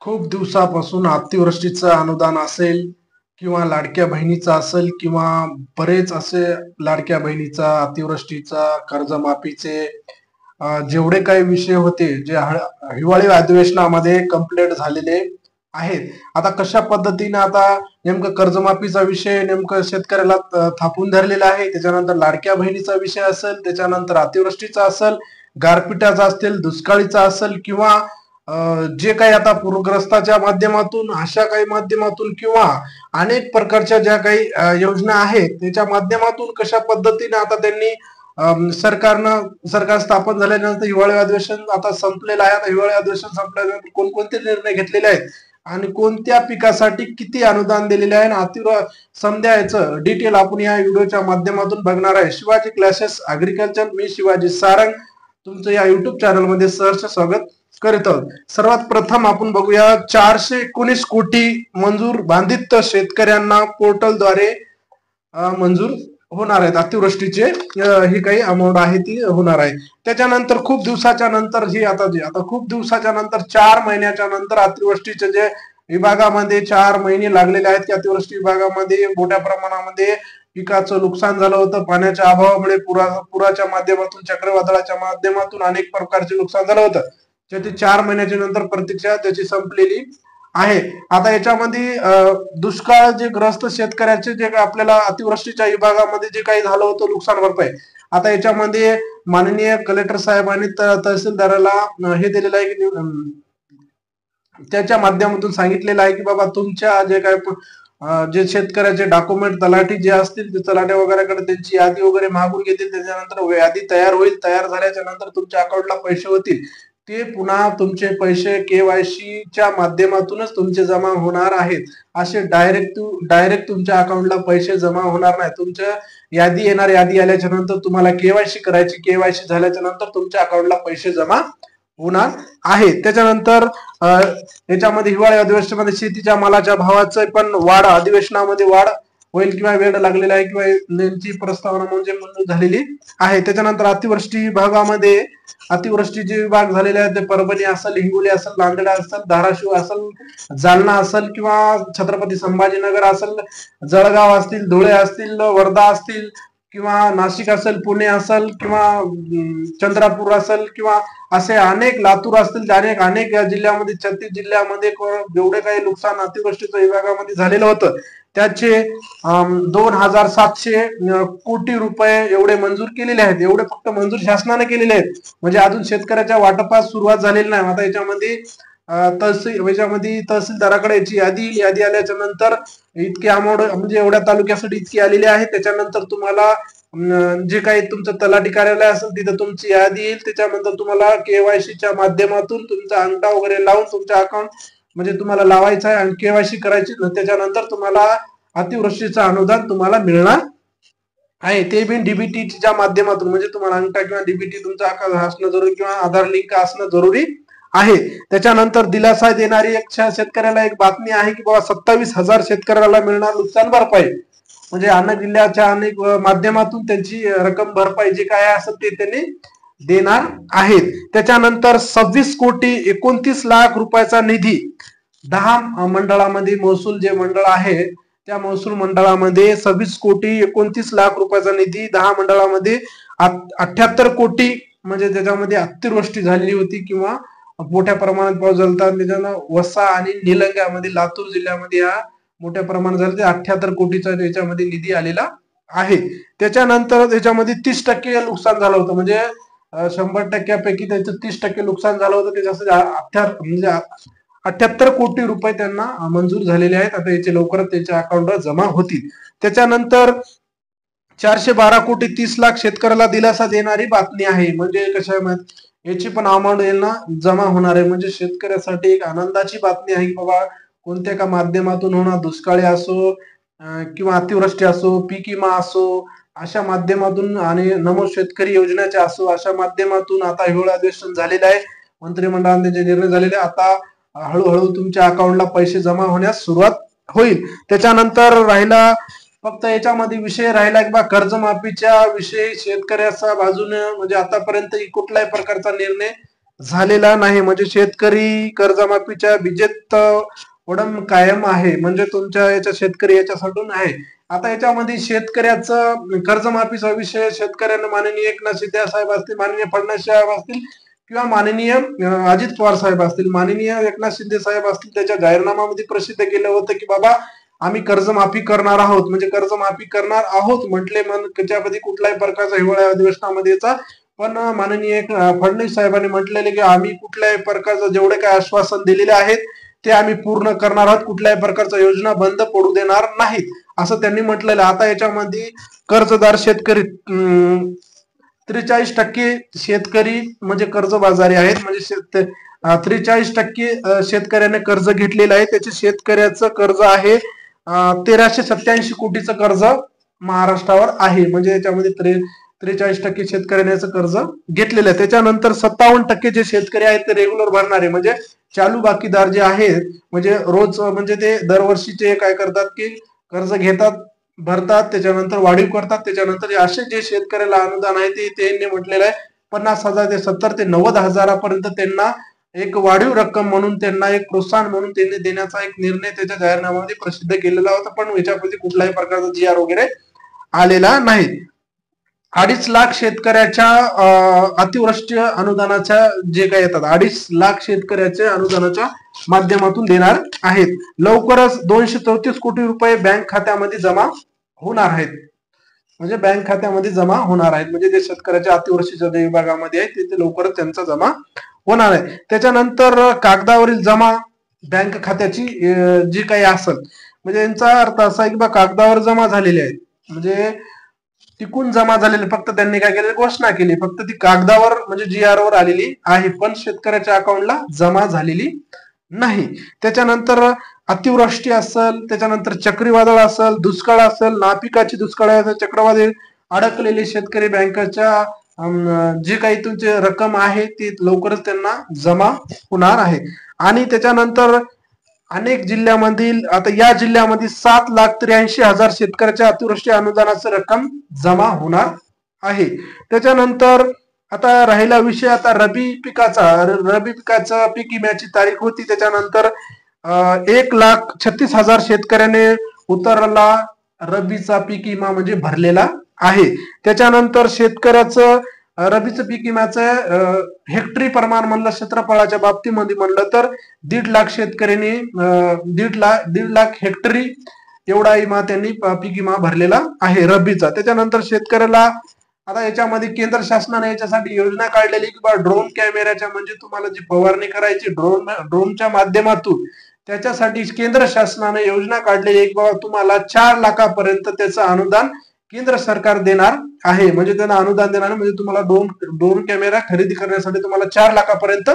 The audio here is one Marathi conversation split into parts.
खूप दिवसापासून अतिवृष्टीचं अनुदान असेल किंवा लाडक्या बहिणीचा असेल किंवा बरेच असे लाडक्या बहिणीचा, अतिवृष्टीचा, कर्जमाफीचे जेवढे काही विषय होते जे हिवाळी अधिवेशनामध्ये कंप्लीट झालेले आहेत. आता कशा पद्धतीने आता नेमकं कर्जमाफीचा विषय नेमकं शेतकऱ्याला थापून धरलेला आहे, त्याच्यानंतर लाडक्या बहिणीचा विषय असेल, त्याच्यानंतर अतिवृष्टीचा असेल, गारपिटाचा असेल, दुष्काळीचा असेल किंवा जे काही आता पूरग्रस्ताच्या माध्यमातून अशा काही माध्यमातून किंवा अनेक प्रकारच्या ज्या काही योजना आहेत त्याच्या माध्यमातून कशा पद्धतीने आता त्यांनी सरकार स्थापन झाल्यानंतर हिवाळी अधिवेशन आता संपलेलं आहे. आता हिवाळी अधिवेशन संपल्यानंतर कोणकोणते निर्णय घेतलेले आहेत आणि कोणत्या पिकासाठी किती अनुदान दिलेले आहे आणि समजा याचं डिटेल आपण या व्हिडिओच्या माध्यमातून बघणार आहे. शिवाजी क्लासेस ऍग्रीकल्चर, मी शिवाजी सारंग तुमचं या युट्यूब चॅनल मध्ये सहर्ष स्वागत करीत आहोत. सर्वात प्रथम आपण बघूया 419 कोटी मंजूर बाधित शेतकऱ्यांना पोर्टलद्वारे मंजूर होणार आहेत. अतिवृष्टीचे ही काही अमाऊंट आहे ती होणार आहे. त्याच्यानंतर खूप दिवसाच्या नंतर आता खूप दिवसाच्या नंतर 4 महिन्याच्या नंतर अतिवृष्टीचे जे विभागामध्ये 4 महिने लागलेले आहेत की अतिवृष्टी विभागामध्ये मोठ्या प्रमाणामध्ये पिकाचं नुकसान झालं होतं. पाण्याच्या अभावामुळे पुराच्या माध्यमातून, चक्रीवादळाच्या माध्यमातून अनेक प्रकारचे नुकसान झालं होतं. त्याची 4 महिन्याच्या नंतर प्रतीक्षा त्याची संपलेली आहे. आता याच्यामध्ये दुष्काळ जे ग्रस्त शेतकऱ्याचे जे आपल्याला अतिवृष्टीच्या विभागामध्ये जे काही झालं होतं नुकसान भरपाई, आता याच्यामध्ये माननीय कलेक्टर साहेबांनी तहसीलदाराला हे दिलेलं आहे की त्याच्या माध्यमातून सांगितलेलं आहे की बाबा तुमच्या जे काही जे शेतकऱ्याचे डॉक्युमेंट तलाठी जे असतील ते तलाठी वगैरेकडे त्यांची यादी वगैरे मागून घेतील. त्याच्यानंतर यादी तयार होईल. तयार झाल्याच्या नंतर तुमच्या अकाउंटला पैसे होतील. ते पुन्हा तुमचे पैसे KYC च्या माध्यमातूनच तुमचे जमा होणार आहेत. असे डायरेक्ट तुमच्या अकाउंटला पैसे जमा होणार नाही. तुमच्या यादी येणार. यादी आल्याच्या नंतर तुम्हाला KYC करायची. KYC झाल्याच्या नंतर तुमच्या अकाउंटला पैसे जमा होणार आहेत. त्याच्यानंतर याच्यामध्ये हिवाळी अधिवेशनामध्ये शेतीच्या मालाच्या भावाचं पण अधिवेशनामध्ये वाढ होईल किंवा वेळ लागलेला आहे किंवा त्यांची प्रस्तावना म्हणजे मंजूर झालेली आहे. त्याच्यानंतर अतिवृष्टी विभागामध्ये अतिवृष्टीचे विभाग झालेले आहेत. ते परभणी असेल, हिंगोली असेल, नांदेड असेल, धाराशिव असेल, जालना असेल किंवा छत्रपती संभाजीनगर असेल, जळगाव असतील, धुळे असतील, वर्धा असतील किंवा नाशिक असेल, पुणे असेल किंवा चंद्रपूर असेल किंवा असे अनेक, लातूर असतील, अनेक जिल्ह्यामध्ये 36 जिल्ह्यामध्ये जेवढे काही नुकसान अतिवृष्टीच्या विभागामध्ये झालेलं होतं त्याचे 2700 कोटी रुपये एवढे मंजूर केलेले आहेत. एवढे फक्त मंजूर शासनाने केलेले आहेत. म्हणजे अजून शेतकऱ्याच्या वाटपास सुरुवात झालेली नाही. आता याच्यामध्ये तहसीलदाराकडे याची यादी आल्याच्या नंतर इतके अमाऊंट म्हणजे एवढ्या तालुक्यासाठी इतकी आलेली आहे. त्याच्यानंतर तुम्हाला जे काही तुमचं तलाठी कार्यालय असेल तिथं तुमची यादी येईल. त्याच्यानंतर तुम्हाला KYC च्या माध्यमातून तुमचा अंगठा वगैरे लावून तुमच्या अकाउंट म्हणजे तुम्हाला लावायचं आहे आणि KYC करायची. त्याच्यानंतर तुम्हाला अतिवृष्टीचं अनुदान तुम्हाला मिळणार आहे. ते बी DBTच्या माध्यमातून म्हणजे तुम्हाला अंगठा किंवा DBT तुमचा असणं जरुरी किंवा आधार लिंक असणं जरुरी आहे. त्याच्यानंतर दिलासा देणारी एक शेतकऱ्याला एक बातमी आहे की बाबा 27,000 शेतकऱ्याला मिळणार नुकसान भरपाई. म्हणजे अनेक जिल्ह्याच्या अनेक माध्यमातून त्यांची रक्कम भरपाई जे काय असेल ते त्यांनी देणार आहेत. त्याच्यानंतर 26 कोटी 29 लाख रुपयाचा निधी 10 मंडळामध्ये महसूल जे मंडळ आहे त्या महसूल मंडळामध्ये 26 कोटी 29 लाख रुपयाचा निधी 10 मंडळामध्ये 78 कोटी म्हणजे त्याच्यामध्ये अतिवृष्टी झालेली होती किंवा मोठ्या प्रमाणात पाऊस झाला. त्याच्यानं वसा आणि निलंग्यामध्ये लातूर जिल्ह्यामध्ये हा मोठ्या प्रमाणात झाला. 78 कोटीचा त्याच्यामध्ये निधी आलेला आहे. त्याच्यानंतर त्याच्यामध्ये 30% नुकसान झालं होतं. म्हणजे 100%पैकी त्याचं 30% नुकसान झालं होतं. त्याच्यासाठी 78 कोटी रुपये त्यांना मंजूर झालेले आहेत. आता याचे लवकरच त्यांच्या अकाउंटवर जमा होतील. त्याच्यानंतर 412 कोटी 30 लाख शेतकऱ्याला दिलासा देणारी बातमी आहे. म्हणजे कशा याची पण अमाऊंट यांना जमा होणार आहे. म्हणजे शेतकऱ्यासाठी एक आनंदाची बातमी आहे की बाबा कोणत्या का माध्यमातून होणार, दुष्काळी असो किंवा अतिवृष्टी असो, पीक विमा असो, अशा माध्यमातून आणि नमो शेतकरी योजनेचे असो, अशा माध्यमातून आता हिवाळी अधिवेशन झालेलं आहे. मंत्रिमंडळाने त्याचे निर्णय झालेले. आता हळूहळू तुमच्या अकाउंटला पैसे जमा होण्यास सुरुवात होईल. त्याच्यानंतर राहिला फक्त याच्यामध्ये विषय राहिला की कर्जमाफीच्या विषयी शेतकऱ्याच्या बाजूने म्हणजे आतापर्यंत कुठल्याही प्रकारचा निर्णय झालेला नाही. म्हणजे शेतकरी कर्जमाफीच्या विजेत ओढम कायम आहे. म्हणजे तुमच्या याच्या शेतकरी याच्यासाठी आहे. आता याच्यामध्ये शेतकऱ्याचं कर्जमाफीचा विषय शेतकऱ्यांना माननीय एकनाथ शिंदे साहेब असतील, माननीय फडणवीस साहेब असतील किंवा माननीय अजित पवार साहेब असतील, माननीय एकनाथ शिंदे साहेब असतील, त्याच्या जाहीरनाम्यामध्ये प्रसिद्ध केलं होतं की बाबा आम्ही कर्जमाफी करणार आहोत. म्हणजे कर्जमाफी करणार आहोत म्हटले, त्याच्यामध्ये कुठल्याही प्रकारचा हिवाळ्या अधिवेशनामध्ये याचा पण माननीय फडणवीस साहेबांनी म्हटलेले की आम्ही कुठल्याही प्रकारचं जेवढे काही आश्वासन दिलेले आहेत ते आम्ही पूर्ण करणार आहोत, कुठल्याही प्रकारच्या योजना बंद पडू देणार नाहीत असं त्यांनी म्हटलेलं. आता याच्यामध्ये कर्जदार शेतकरी 43% शेतकरी म्हणजे कर्जबाजारी आहेत. म्हणजे 43% शेतकऱ्याने कर्ज घेतलेलं आहे. त्याचे शेतकऱ्याचं कर्ज आहे 1387 कोटीचं कर्ज महाराष्ट्रावर आहे. म्हणजे याच्यामध्ये 43% शेतकऱ्याने कर्ज घेतलेलं आहे. त्याच्यानंतर 57% जे शेतकरी आहेत ते रेग्युलर भरणारे म्हणजे चालू बाकीदार जे आहेत, म्हणजे रोज म्हणजे ते दरवर्षीचे काय करतात की कर्ज घेतात, भरतात, त्याच्यानंतर वाढीव करतात. त्याच्यानंतर असे जे शेतकऱ्याला अनुदान आहे ते त्यांनी म्हटलेलं आहे 50,000 ते 70 ते 90,000पर्यंत त्यांना एक वाढीव रक्कम म्हणून त्यांना एक प्रोत्साहन म्हणून त्यांनी देण्याचा एक निर्णय त्याच्या जाहीरनाम्यामध्ये प्रसिद्ध केलेला होता. पण याच्यामध्ये कुठल्याही प्रकारचा GR वगैरे आलेला नाही. 2.5 लाख शेतकऱ्याच्या अतिवृष्टी अनुदानाच्या जे काही येतात 2.5 लाख शेतकऱ्याच्या अनुदानाच्या माध्यमातून देणार आहेत. लवकरच 234 कोटी रुपये बँक खात्यामध्ये जमा होणार आहेत. म्हणजे बँक खात्यामध्ये जमा होणार आहेत. म्हणजे जे शेतकऱ्याच्या अतिवृष्टीच्या जे विभागामध्ये आहे ते लवकरच त्यांचा जमा होणार आहे. त्याच्यानंतर कागदावरील जमा बँक खात्याची जी काही असेल, म्हणजे यांचा अर्थ असा आहे की बा कागदावर जमा झालेले आहेत, म्हणजे टिकून जमा झालेले, फक्त त्यांनी काय केलं घोषणा केली, फक्त ती कागदावर म्हणजे GR वर आलेली आहे, पण शेतकऱ्याच्या अकाउंटला जमा झालेली नाही. त्याच्यानंतर अतिवृष्टी असेल, त्याच्यानंतर चक्रीवादळ असेल, दुष्काळ असेल, नापिकाची दुष्काळ असेल, चक्रवादळ अडकलेले शेतकरी बँकेच्या जे काही तुमची रक्कम आहे ती लवकरच त्यांना जमा होणार आहे. आणि त्याच्यानंतर अनेक जिल्ह्यामधील आता या जिल्ह्यामध्ये 7,83,000 शेतकऱ्याच्या अतिवृष्टी अनुदानाची रक्कम जमा होणार आहे. त्याच्यानंतर आता राहिला विषय आता रबी पिकाचा पीक विम्याची तारीख होती. त्याच्यानंतर 1,36,000 शेतकऱ्याने उतरला रबीचा पीक विमा म्हणजे भरलेला आहे. त्याच्यानंतर शेतकऱ्याचं रबीचं पीक विम्याचं हेक्टरी प्रमाण म्हणलं, क्षेत्रफळाच्या बाबतीमध्ये म्हणलं तर 1.5 लाख शेतकऱ्यांनी 1.5 लाख हेक्टरी एवढा विमा त्यांनी पीक विमा भरलेला आहे रब्बीचा. त्याच्यानंतर शेतकऱ्याला आता याच्यामध्ये केंद्र शासनाने याच्यासाठी योजना काढलेली की बा ड्रोन कॅमेऱ्याच्या म्हणजे तुम्हाला जी फवारणी करायची ड्रोनच्या माध्यमातून, त्याच्यासाठी केंद्र शासनाने योजना काढलेली की बाबा तुम्हाला 4 लाखापर्यंत त्याचं अनुदान केंद्र सरकार देणार आहे. म्हणजे त्यांना अनुदान देणार म्हणजे तुम्हाला ड्रोन कॅमेरा खरेदी करण्यासाठी तुम्हाला 4 लाखापर्यंत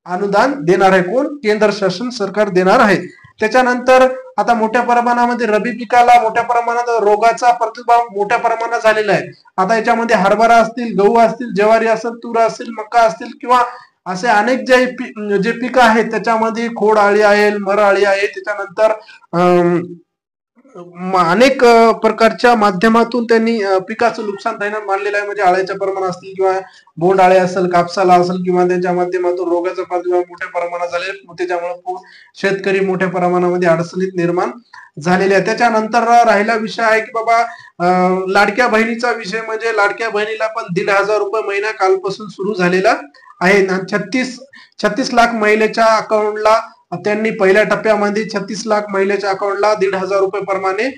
अनुदान देणार आहे. कोण? केंद्र शासन सरकार देणार आहे. त्याच्यानंतर आता मोठ्या प्रमाणामध्ये रबी पिकाला मोठ्या प्रमाणात रोगाचा प्रादुर्भाव मोठ्या प्रमाणात झालेला आहे. आता याच्यामध्ये हरभरा असतील, गहू असतील, ज्वारी असेल, तूर असेल, मका असतील किंवा असे अनेक जे पिकं आहेत त्याच्यामध्ये खोड आळी आहे, मर आळी आहे, त्याच्यानंतर अनेक प्रकारच्या माध्यमातून त्यांनी पिकाचं नुकसान दैनंदिन मानलेलं आहे. म्हणजे आळ्याच्या प्रमाण असतील किंवा बोंड आळे असेल, कापसाला असेल किंवा त्यांच्या माध्यमातून रोगाचा प्रादुर्भाव मोठ्या प्रमाणात झाले, त्याच्यामुळे शेतकरी मोठ्या प्रमाणामध्ये अडचणीत निर्माण झालेले आहे. त्याच्यानंतर राहिला विषय आहे की बाबा लाडक्या बहिणीचा विषय, म्हणजे लाडक्या बहिणीला पण 1,500 रुपये महिना कालपासून सुरू झालेला आहे. 36 लाख महिलेच्या अकाउंटला त्यांनी पहिल्या टप्प्यामध्ये 36 लाख महिलेच्या अकाउंटला 1,500 रुपये प्रमाणे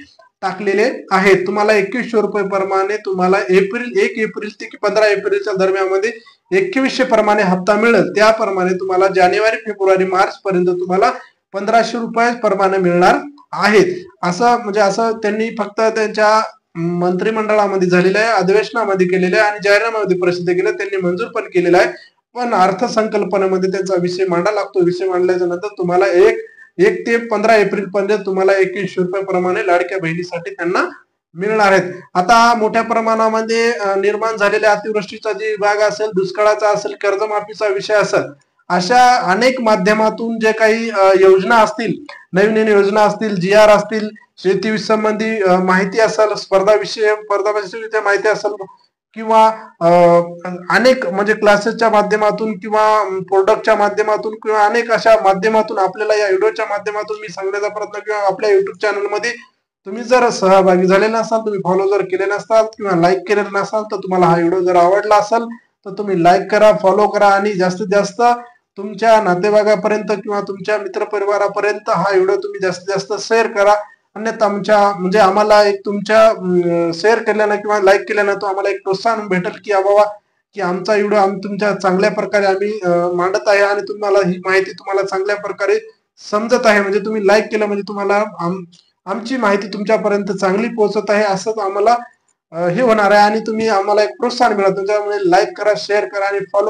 टाकलेले आहेत. तुम्हाला 2100 रुपये प्रमाणे तुम्हाला 1 एप्रिल ते 15 एप्रिलच्या दरम्यानमध्ये 2100 प्रमाणे हप्ता मिळेल. त्याप्रमाणे तुम्हाला जानेवारी, फेब्रुवारी, मार्च पर्यंत तुम्हाला 1,500 रुपये प्रमाणे मिळणार आहेत. असं त्यांनी फक्त त्यांच्या मंत्रिमंडळामध्ये झालेल्या आहे, अधिवेशनामध्ये केलेलं आहे आणि जाहीरनाम्यामध्ये प्रसिद्ध केलं, त्यांनी मंजूर पण केलेला आहे. पण अर्थसंकल्पनेमध्ये त्यांचा विषय मांडा लागतो. विषय मांडल्याच्या नंतर तुम्हाला 1 ते 15 एप्रिल पर्यंत तुम्हाला 2100 रुपये प्रमाणे लाडक्या बहिणीसाठी त्यांना मिळणार आहेत. आता मोठ्या प्रमाणामध्ये निर्माण झालेल्या अतिवृष्टीचा जे विभाग असेल, दुष्काळाचा असेल, कर्जमाफीचा विषय असेल, अशा अनेक माध्यमातून जे काही योजना असतील, नवीन योजना असतील, GR असतील, शेती संबंधी माहिती असेल, स्पर्धा विषय माहिती असेल, किंवा अनेक म्हणजे क्लासेसच्या माध्यमातून किंवा प्रोडक्टच्या माध्यमातून किंवा अनेक अशा माध्यमातून आपल्याला या व्हिडिओच्या माध्यमातून मी सांगण्याचा प्रयत्न किंवा आपल्या युट्यूब चॅनलमध्ये तुम्ही जर सहभागी झाले नसाल, तुम्ही फॉलो जर केले नसाल किंवा लाईक केलेलं नसाल, तर तुम्हाला हा व्हिडिओ जर आवडला असेल तर तुम्ही लाईक करा, फॉलो करा आणि जास्तीत जास्त तुमच्या नातेवाईकापर्यंत किंवा तुमच्या मित्रपरिवारापर्यंत हा व्हिडिओ तुम्ही जास्तीत जास्त शेअर करा. अन्यथा आमच्या म्हणजे आम्हाला एक तुमच्या शेअर केल्यानं किंवा लाईक केल्यानं तो आम्हाला एक प्रोत्साहन भेटेल की बाबा की आमचा व्हिडिओ आम्ही तुमच्या चांगल्या प्रकारे आम्ही मांडत आहे आणि तुम्हाला ही माहिती तुम्हाला चांगल्या प्रकारे समजत आहे. म्हणजे तुम्ही लाईक केलं म्हणजे तुम्हाला आमची माहिती तुमच्यापर्यंत चांगली पोहोचत आहे असंच आम्हाला हे होणार आहे आणि तुम्ही आम्हाला एक प्रोत्साहन मिळालं. त्याच्यामुळे लाईक करा, शेअर करा आणि फॉलो